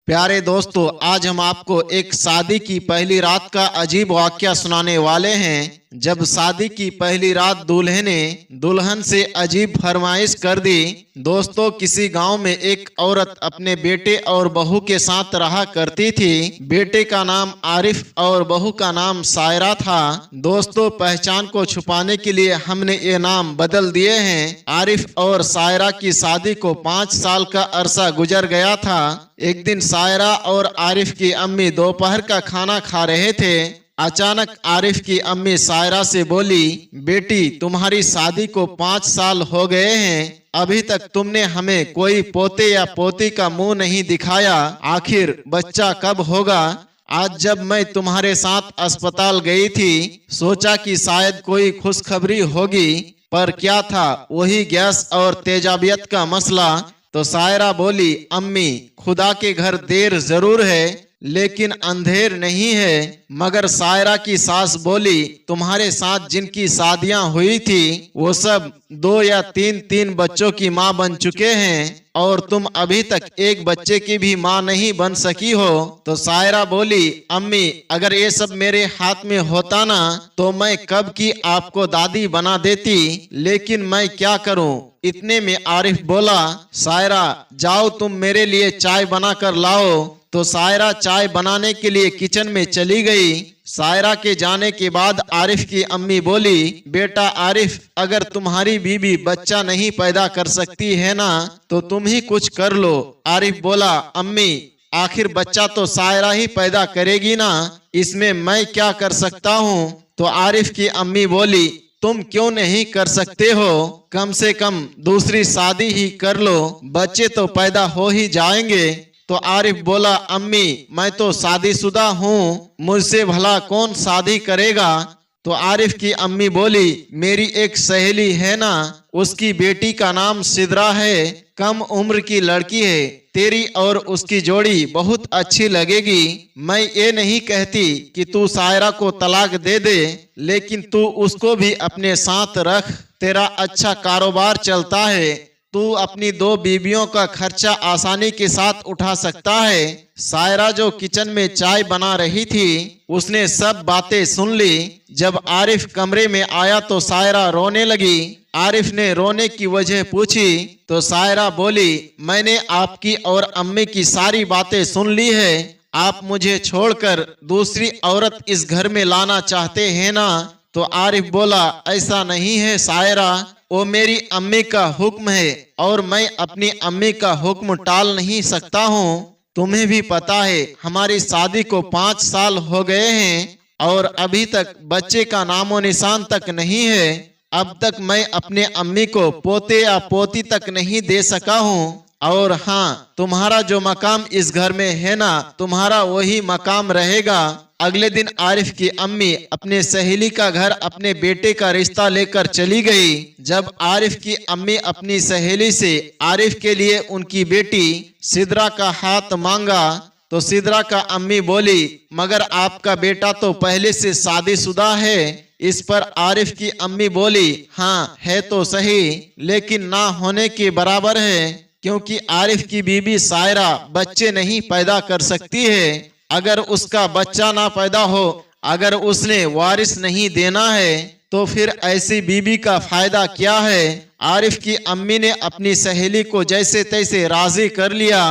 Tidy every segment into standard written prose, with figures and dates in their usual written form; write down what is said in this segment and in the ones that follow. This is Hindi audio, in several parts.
प्यारे दोस्तों, आज हम आपको एक शादी की पहली रात का अजीब वाकया सुनाने वाले हैं। जब शादी की पहली रात दूल्हे ने दुल्हन से अजीब फरमाइश कर दी। दोस्तों, किसी गांव में एक औरत अपने बेटे और बहू के साथ रहा करती थी। बेटे का नाम आरिफ और बहू का नाम सायरा था। दोस्तों, पहचान को छुपाने के लिए हमने ये नाम बदल दिए हैं। आरिफ और सायरा की शादी को 5 साल का अरसा गुजर गया था। एक दिन सायरा और आरिफ की अम्मी दोपहर का खाना खा रहे थे। अचानक आरिफ की अम्मी सायरा से बोली, बेटी, तुम्हारी शादी को 5 साल हो गए हैं, अभी तक तुमने हमें कोई पोते या पोती का मुंह नहीं दिखाया। आखिर बच्चा कब होगा? आज जब मैं तुम्हारे साथ अस्पताल गई थी, सोचा कि शायद कोई खुशखबरी होगी, पर क्या था, वही गैस और तेजाबियत का मसला। तो सायरा बोली, अम्मी, खुदा के घर देर जरूर है लेकिन अंधेर नहीं है। मगर सायरा की सास बोली, तुम्हारे साथ जिनकी शादियां हुई थी वो सब 2 या 3 बच्चों की माँ बन चुके हैं और तुम अभी तक एक बच्चे की भी माँ नहीं बन सकी हो। तो सायरा बोली, अम्मी, अगर ये सब मेरे हाथ में होता ना तो मैं कब की आपको दादी बना देती, लेकिन मैं क्या करूं। इतने में आरिफ बोला, सायरा, जाओ तुम मेरे लिए चाय बना कर लाओ। तो सायरा चाय बनाने के लिए किचन में चली गई। सायरा के जाने के बाद आरिफ की अम्मी बोली, बेटा आरिफ, अगर तुम्हारी बीवी बच्चा नहीं पैदा कर सकती है ना तो तुम ही कुछ कर लो। आरिफ बोला, अम्मी, आखिर बच्चा तो सायरा ही पैदा करेगी ना, इसमें मैं क्या कर सकता हूँ। तो आरिफ की अम्मी बोली, तुम क्यों नहीं कर सकते हो, कम से कम दूसरी शादी ही कर लो, बच्चे तो पैदा हो ही जाएंगे। तो आरिफ बोला, अम्मी, मैं तो शादीशुदा हूँ, मुझसे भला कौन शादी करेगा। तो आरिफ की अम्मी बोली, मेरी एक सहेली है ना, उसकी बेटी का नाम सिद्रा है, कम उम्र की लड़की है, तेरी और उसकी जोड़ी बहुत अच्छी लगेगी। मैं ये नहीं कहती कि तू सायरा को तलाक दे दे, लेकिन तू उसको भी अपने साथ रख, तेरा अच्छा कारोबार चलता है, तू अपनी 2 बीवियों का खर्चा आसानी के साथ उठा सकता है। सायरा जो किचन में चाय बना रही थी, उसने सब बातें सुन ली। जब आरिफ कमरे में आया तो सायरा रोने लगी। आरिफ ने रोने की वजह पूछी तो सायरा बोली, मैंने आपकी और अम्मी की सारी बातें सुन ली है, आप मुझे छोड़कर दूसरी औरत इस घर में लाना चाहते हैं ना। तो आरिफ बोला, ऐसा नहीं है सायरा, वो मेरी अम्मी का हुक्म है और मैं अपनी अम्मी का हुक्म टाल नहीं सकता हूँ। तुम्हें भी पता है हमारी शादी को 5 साल हो गए हैं और अभी तक बच्चे का नामो निशान तक नहीं है। अब तक मैं अपने अम्मी को पोते या पोती तक नहीं दे सका हूँ। और हाँ, तुम्हारा जो मकाम इस घर में है ना, तुम्हारा वही मकाम रहेगा। अगले दिन आरिफ की अम्मी अपने सहेली का घर अपने बेटे का रिश्ता लेकर चली गई। जब आरिफ की अम्मी अपनी सहेली से आरिफ के लिए उनकी बेटी सिद्रा का हाथ मांगा तो सिद्रा का अम्मी बोली, मगर आपका बेटा तो पहले से शादीशुदा है। इस पर आरिफ की अम्मी बोली, हाँ है तो सही, लेकिन ना होने के बराबर है, क्योंकि आरिफ की बीबी सायरा बच्चे नहीं पैदा कर सकती है। अगर उसका बच्चा ना पैदा हो, अगर उसने वारिस नहीं देना है, तो फिर ऐसी बीबी का फायदा क्या है। आरिफ की अम्मी ने अपनी सहेली को जैसे तैसे राजी कर लिया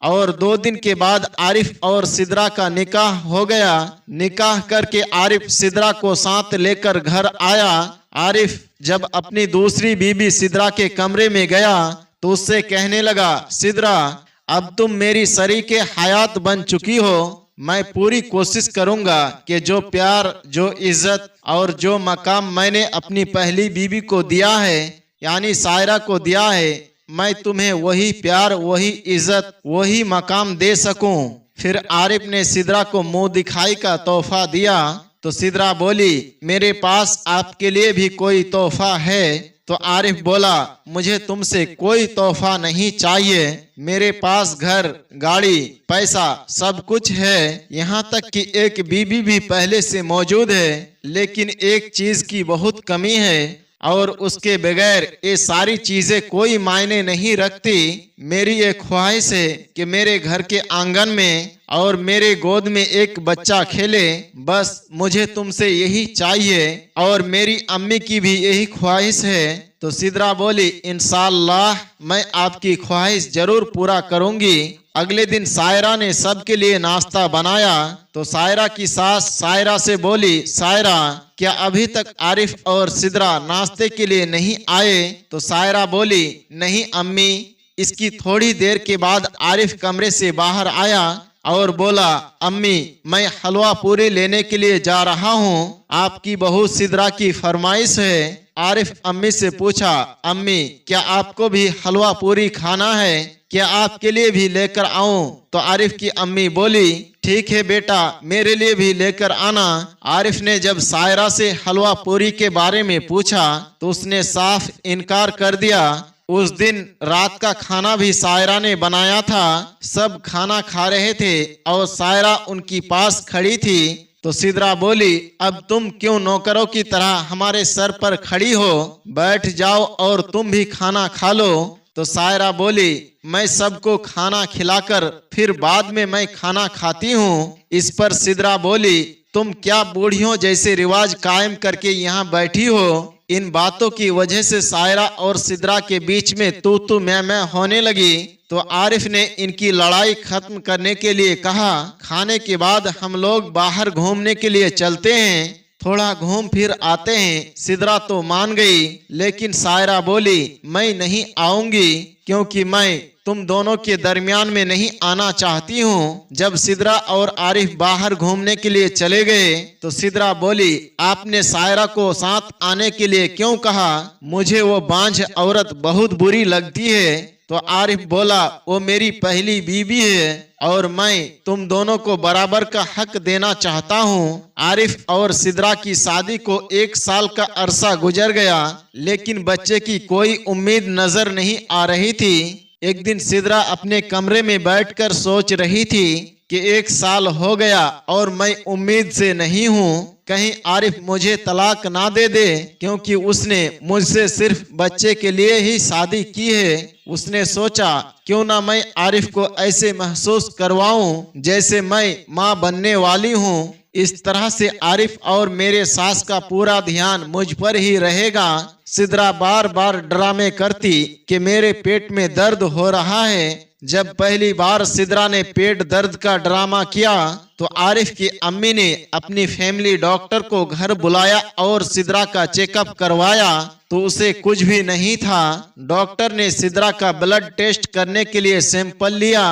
और 2 दिन के बाद आरिफ और सिद्रा का निकाह हो गया। निकाह करके आरिफ सिद्रा को साथ लेकर घर आया। आरिफ जब अपनी दूसरी बीबी सिद्रा के कमरे में गया तो उससे कहने लगा, सिद्रा, अब तुम मेरी शरीके हयात बन चुकी हो। मैं पूरी कोशिश करूंगा कि जो प्यार, जो इज्जत और जो मकाम मैंने अपनी पहली बीबी को दिया है, यानी सायरा को दिया है, मैं तुम्हें वही प्यार, वही इज्जत, वही मकाम दे सकूं। फिर आरिफ ने सिद्रा को मुंह दिखाई का तोहफा दिया। तो सिद्रा बोली, मेरे पास आपके लिए भी कोई तोहफा है। तो आरिफ बोला, मुझे तुमसे कोई तोहफा नहीं चाहिए, मेरे पास घर, गाड़ी, पैसा सब कुछ है, यहाँ तक कि एक बीबी भी पहले से मौजूद है, लेकिन एक चीज की बहुत कमी है, और उसके बगैर ये सारी चीजें कोई मायने नहीं रखती। मेरी ये ख्वाहिश है कि मेरे घर के आंगन में और मेरे गोद में एक बच्चा खेले, बस मुझे तुमसे यही चाहिए और मेरी अम्मी की भी यही ख्वाहिश है। तो सिदरा बोली, इंशाअल्लाह मैं आपकी ख्वाहिश जरूर पूरा करूंगी। अगले दिन सायरा ने सबके लिए नाश्ता बनाया तो सायरा की सास सायरा से बोली, सायरा क्या अभी तक आरिफ और सिदरा नाश्ते के लिए नहीं आए? तो सायरा बोली, नहीं अम्मी। इसकी थोड़ी देर के बाद आरिफ कमरे से बाहर आया और बोला, अम्मी मैं हलवा पूरी लेने के लिए जा रहा हूँ, आपकी बहू सिदरा की फरमाइश है। आरिफ अम्मी से पूछा, अम्मी क्या आपको भी हलवा पूरी खाना है? क्या आपके लिए भी लेकर आऊं? तो आरिफ की अम्मी बोली, ठीक है बेटा, मेरे लिए भी लेकर आना। आरिफ ने जब सायरा से हलवा पूरी के बारे में पूछा तो उसने साफ इनकार कर दिया। उस दिन रात का खाना भी सायरा ने बनाया था। सब खाना खा रहे थे और सायरा उनकी पास खड़ी थी। तो सिदरा बोली, अब तुम क्यों नौकरों की तरह हमारे सर पर खड़ी हो? बैठ जाओ और तुम भी खाना खा लो। तो सायरा बोली, मैं सबको खाना खिलाकर फिर बाद में मैं खाना खाती हूँ। इस पर सिदरा बोली, तुम क्या बूढ़ियों जैसे रिवाज कायम करके यहाँ बैठी हो? इन बातों की वजह से सायरा और सिदरा के बीच में तू मैं होने लगी। तो आरिफ ने इनकी लड़ाई खत्म करने के लिए कहा, खाने के बाद हम लोग बाहर घूमने के लिए चलते हैं, थोड़ा घूम फिर आते हैं। सिदरा तो मान गई, लेकिन सायरा बोली, मैं नहीं आऊंगी क्योंकि मैं तुम दोनों के दरमियान में नहीं आना चाहती हूँ। जब सिदरा और आरिफ बाहर घूमने के लिए चले गए तो सिदरा बोली, आपने सायरा को साथ आने के लिए क्यों कहा? मुझे वो बांझ औरत बहुत बुरी लगती है। तो आरिफ बोला, वो मेरी पहली बीवी है और मैं तुम दोनों को बराबर का हक देना चाहता हूँ। आरिफ और सिदरा की शादी को 1 साल का अरसा गुजर गया, लेकिन बच्चे की कोई उम्मीद नजर नहीं आ रही थी। एक दिन सिदरा अपने कमरे में बैठकर सोच रही थी कि 1 साल हो गया और मैं उम्मीद से नहीं हूँ, कहीं आरिफ मुझे तलाक ना दे दे, क्योंकि उसने मुझसे सिर्फ बच्चे के लिए ही शादी की है। उसने सोचा, क्यों ना मैं आरिफ को ऐसे महसूस करवाऊं जैसे मैं माँ बनने वाली हूँ। इस तरह से आरिफ और मेरे सास का पूरा ध्यान मुझ पर ही रहेगा। सिदरा बार बार ड्रामे करती कि मेरे पेट में दर्द हो रहा है। जब पहली बार सिदरा ने पेट दर्द का ड्रामा किया तो आरिफ की अम्मी ने अपनी फैमिली डॉक्टर को घर बुलाया और सिदरा का चेकअप करवाया तो उसे कुछ भी नहीं था। डॉक्टर ने सिदरा का ब्लड टेस्ट करने के लिए सैंपल लिया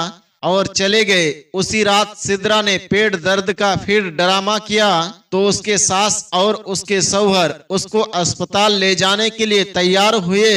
और चले गए। उसी रात सिदरा ने पेट दर्द का फिर ड्रामा किया तो उसके सास और उसके शौहर उसको अस्पताल ले जाने के लिए तैयार हुए।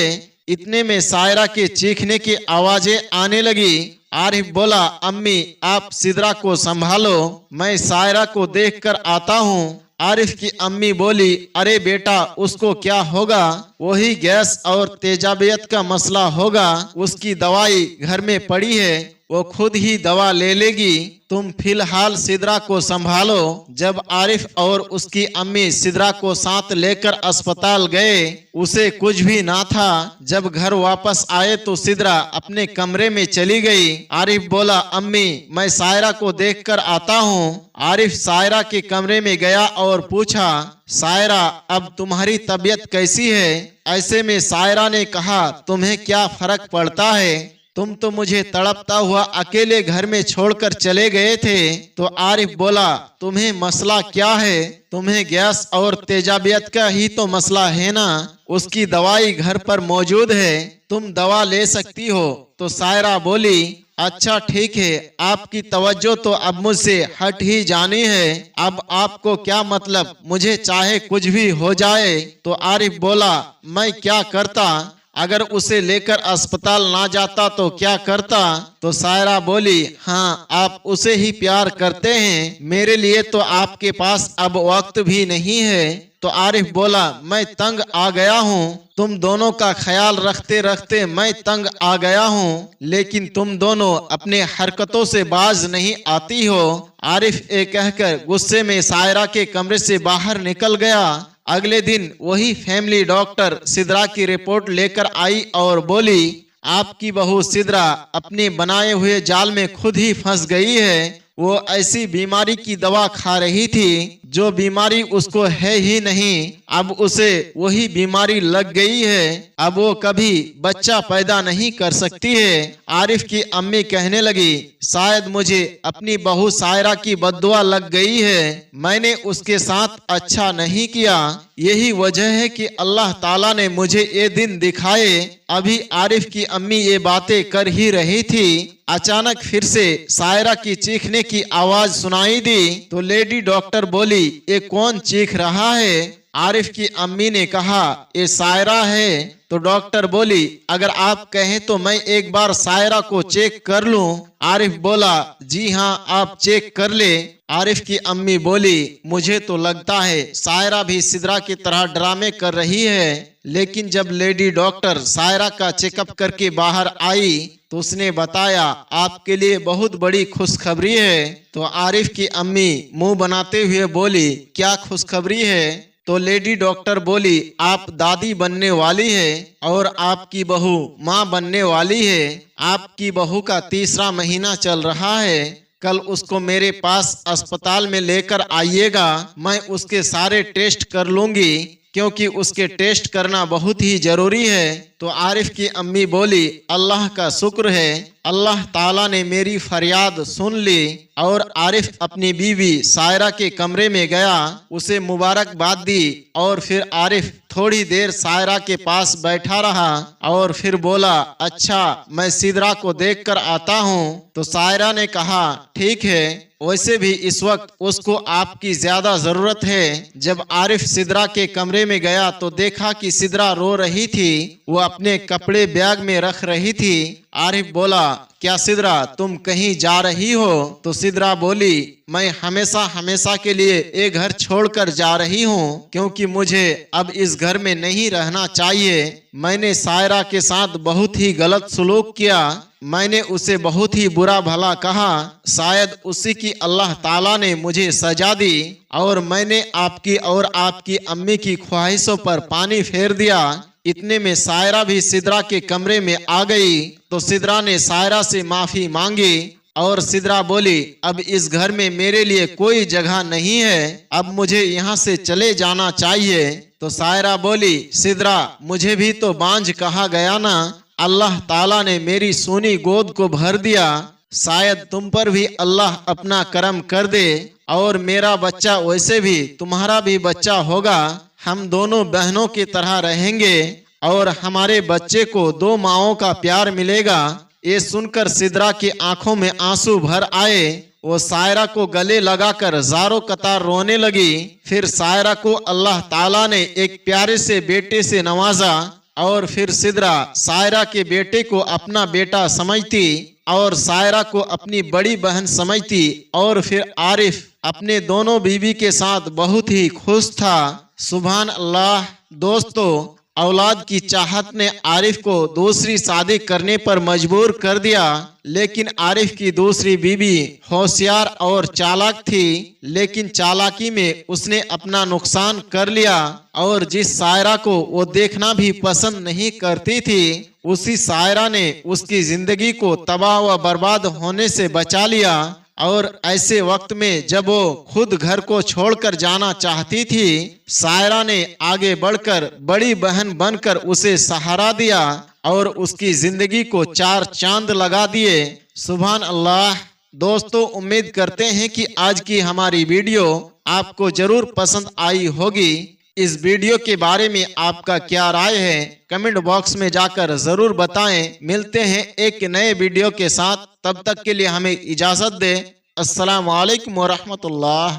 इतने में सायरा के चीखने की आवाजें आने लगी। आरिफ बोला, अम्मी आप सिदरा को संभालो, मैं सायरा को देखकर आता हूँ। आरिफ की अम्मी बोली, अरे बेटा उसको क्या होगा? वही गैस और तेजाबियत का मसला होगा, उसकी दवाई घर में पड़ी है, वो खुद ही दवा ले लेगी, तुम फिलहाल सिदरा को संभालो। जब आरिफ और उसकी अम्मी सिदरा को साथ लेकर अस्पताल गए उसे कुछ भी ना था। जब घर वापस आए तो सिदरा अपने कमरे में चली गई। आरिफ बोला, अम्मी मैं सायरा को देखकर आता हूँ। आरिफ सायरा के कमरे में गया और पूछा, सायरा अब तुम्हारी तबीयत कैसी है? ऐसे में सायरा ने कहा, तुम्हें क्या फर्क पड़ता है, तुम तो मुझे तड़पता हुआ अकेले घर में छोड़कर चले गए थे। तो आरिफ बोला, तुम्हें मसला क्या है? तुम्हें गैस और तेजाबियत का ही तो मसला है ना, उसकी दवाई घर पर मौजूद है, तुम दवा ले सकती हो। तो सायरा बोली, अच्छा ठीक है, आपकी तवज्जो तो अब मुझसे हट ही जानी है, अब आपको क्या मतलब, मुझे चाहे कुछ भी हो जाए। तो आरिफ बोला, मैं क्या करता, अगर उसे लेकर अस्पताल ना जाता तो क्या करता? तो सायरा बोली, हाँ आप उसे ही प्यार करते हैं, मेरे लिए तो आपके पास अब वक्त भी नहीं है। तो आरिफ बोला, मैं तंग आ गया हूँ, तुम दोनों का ख्याल रखते रखते मैं तंग आ गया हूँ, लेकिन तुम दोनों अपने हरकतों से बाज नहीं आती हो। आरिफ ये कहकर गुस्से में सायरा के कमरे से बाहर निकल गया। अगले दिन वही फैमिली डॉक्टर सिद्रा की रिपोर्ट लेकर आई और बोली, आपकी बहू सिद्रा अपने बनाए हुए जाल में खुद ही फंस गई है। वो ऐसी बीमारी की दवा खा रही थी जो बीमारी उसको है ही नहीं, अब उसे वही बीमारी लग गई है। अब वो कभी बच्चा पैदा नहीं कर सकती है। आरिफ की अम्मी कहने लगी, शायद मुझे अपनी बहू सायरा की बद्दुआ लग गई है, मैंने उसके साथ अच्छा नहीं किया, यही वजह है कि अल्लाह ताला ने मुझे ये दिन दिखाए। अभी आरिफ की अम्मी ये बातें कर ही रही थी, अचानक फिर से सायरा की चीखने की आवाज सुनाई दी तो लेडी डॉक्टर बोली, ये कौन चीख रहा है? आरिफ की अम्मी ने कहा, ये सायरा है। तो डॉक्टर बोली, अगर आप कहें तो मैं एक बार सायरा को चेक कर लूं। आरिफ बोला, जी हाँ, आप चेक कर ले। आरिफ की अम्मी बोली, मुझे तो लगता है सायरा भी सिद्रा की तरह ड्रामे कर रही है। लेकिन जब लेडी डॉक्टर सायरा का चेकअप करके बाहर आई तो उसने बताया, आपके लिए बहुत बड़ी खुशखबरी है। तो आरिफ की अम्मी मुंह बनाते हुए बोली, क्या खुशखबरी है? तो लेडी डॉक्टर बोली, आप दादी बनने वाली है और आपकी बहू माँ बनने वाली है। आपकी बहू का 3रा महीना चल रहा है। कल उसको मेरे पास अस्पताल में लेकर आइएगा, मैं उसके सारे टेस्ट कर लूंगी क्योंकि उसके टेस्ट करना बहुत ही जरूरी है। तो आरिफ की अम्मी बोली, अल्लाह का शुक्र है, अल्लाह ताला ने मेरी फरियाद सुन ली। और आरिफ अपनी बीवी सायरा के कमरे में गया, उसे मुबारकबाद दी और फिर आरिफ थोड़ी देर सायरा के पास बैठा रहा और फिर बोला, अच्छा मैं सिद्रा को देखकर आता हूँ। तो सायरा ने कहा, ठीक है, वैसे भी इस वक्त उसको आपकी ज्यादा जरूरत है। जब आरिफ सिद्रा के कमरे में गया तो देखा कि सिद्रा रो रही थी, वो अपने कपड़े बैग में रख रही थी। आरिफ बोला, क्या सिद्रा तुम कहीं जा रही हो? तो सिद्रा बोली, मैं हमेशा हमेशा के लिए ये घर छोड़कर जा रही हूँ क्योंकि मुझे अब इस घर में नहीं रहना चाहिए। मैंने सायरा के साथ बहुत ही गलत सलूक किया, मैंने उसे बहुत ही बुरा भला कहा, शायद उसी की अल्लाह ताला ने मुझे सजा दी और मैंने आपकी और आपकी अम्मी की ख्वाहिशों पर पानी फेर दिया। इतने में सायरा भी सिद्रा के कमरे में आ गई। तो सिद्रा ने सायरा से माफी मांगी और सिद्रा बोली, अब इस घर में मेरे लिए कोई जगह नहीं है, अब मुझे यहाँ से चले जाना चाहिए। तो सायरा बोली, सिद्रा मुझे भी तो बांझ कहा गया ना, अल्लाह ताला ने मेरी सोनी गोद को भर दिया, शायद तुम पर भी अल्लाह अपना करम कर दे और मेरा बच्चा वैसे भी तुम्हारा भी बच्चा होगा, हम दोनों बहनों की तरह रहेंगे और हमारे बच्चे को 2 माओं का प्यार मिलेगा। ये सुनकर सिद्रा की आंखों में आंसू भर आए। वो सायरा को गले लगाकर ज़ारों कतार रोने लगी। फिर सायरा को अल्लाह ताला ने एक प्यारे से बेटे से नवाजा और फिर सिद्रा सायरा के बेटे को अपना बेटा समझती और सायरा को अपनी बड़ी बहन समझती और फिर आरिफ अपने दोनों बीवी के साथ बहुत ही खुश था। सुभान अल्लाह। दोस्तों, औलाद की चाहत ने आरिफ को दूसरी शादी करने पर मजबूर कर दिया, लेकिन आरिफ की दूसरी बीवी होशियार और चालाक थी, लेकिन चालाकी में उसने अपना नुकसान कर लिया और जिस सायरा को वो देखना भी पसंद नहीं करती थी, उसी सायरा ने उसकी जिंदगी को तबाह व बर्बाद होने से बचा लिया। और ऐसे वक्त में जब वो खुद घर को छोड़कर जाना चाहती थी, सायरा ने आगे बढ़कर बड़ी बहन बनकर उसे सहारा दिया और उसकी जिंदगी को 4 चांद लगा दिए। सुभान अल्लाह। दोस्तों, उम्मीद करते हैं कि आज की हमारी वीडियो आपको जरूर पसंद आई होगी। इस वीडियो के बारे में आपका क्या राय है, कमेंट बॉक्स में जाकर जरूर बताएं। मिलते हैं एक नए वीडियो के साथ, तब तक के लिए हमें इजाजत दें। अस्सलाम वालेकुम व रहमतुल्लाह।